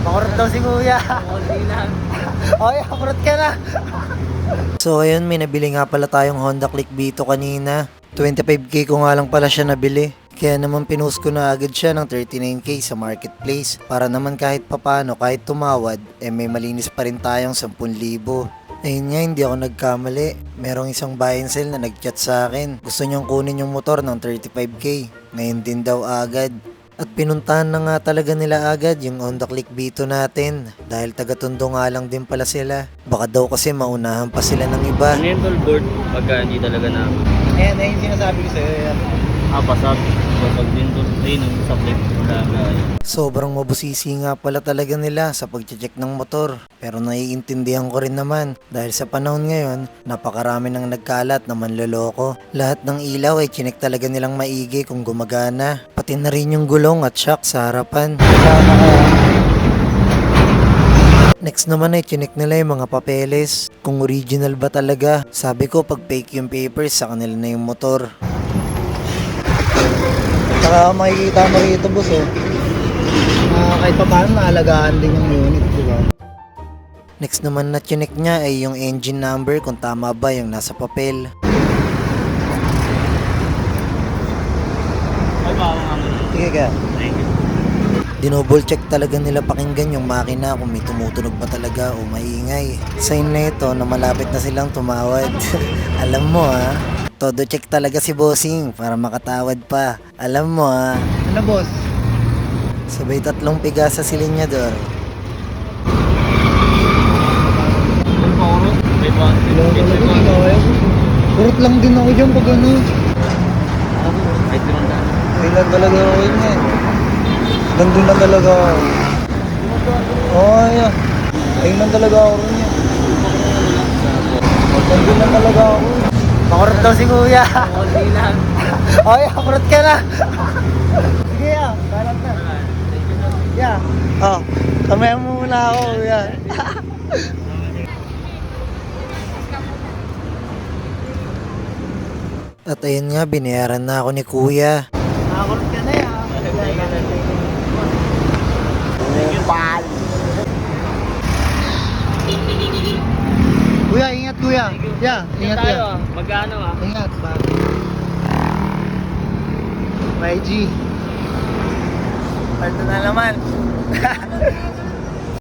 Makurot daw si kuya. Konti lang. Okay, makurot ka na. So ayun, may nabili nga pala tayong Honda Click Vito kanina. 25k ko nga lang pala siya nabili. Kaya naman pinost ko na agad siya ng 39k sa marketplace. Para naman kahit papano, kahit tumawad, may malinis pa rin tayong 10,000. Ayun nga, hindi ako nagkamali. Merong isang buy and sell na nag-chat sa akin. Gusto niyang kunin yung motor ng 35k. Ngayon din daw agad. At pinuntahan na nga talaga nila agad yung Honda Click Vito natin. Dahil taga-Tondo nga lang din pala sila. Baka daw kasi maunahan pa sila ng iba. Ano yung tollboard pagka hindi talaga na Ayan, ayun sinasabi ko sa'yo. pasag. Pag din doon, ayun yung sa flip. Wala na. Sobrang mabusisi nga pala talaga nila sa pag-check ng motor. Pero naiintindihan ko rin naman dahil sa panahon ngayon, napakarami nang nagkalat na manloloko. Lahat ng ilaw ay chinek talaga nilang maigi kung gumagana. Pati na rin yung gulong at shock sa harapan. Next naman ay chinek nila yung mga papeles. Kung original ba talaga. Sabi ko pag fake yung papers sa kanila na yung motor. Saka makikita mo rito boss kahit pa paano naalagaan din yung unit, di ba? Next naman na chinek niya ay yung engine number kung tama ba yung nasa papel. Ay, baka mga Sige ka. Thank you. Dinouble check talaga nila pakinggan yung makina kung may tumutunog ba talaga o maingay. Sign na ito na malapit na silang tumawad. Alam mo todo check talaga si bossing para makatawad pa. Alam mo Ano boss? Sabay 3 piga sa silinyador. Yung paurot, may Kurot lang din ako dyan pag ano. Ay, limandaan. Kailan talaga ako yun Nandun lang talaga ako. Yeah. Ayun lang talaga ako rin Nandun lang talaga ako. Makurot daw si kuya. Konti lang. Okay, makurot ka na. Sige balat na. Kamaya mo muna ako kuya. At ayun nga, binayaran na ako ni kuya. Makurot ka na Kuya, ingat kuya. Ingat tayo kuya. Magkano Ingat, bakit? 5G. Parto na naman.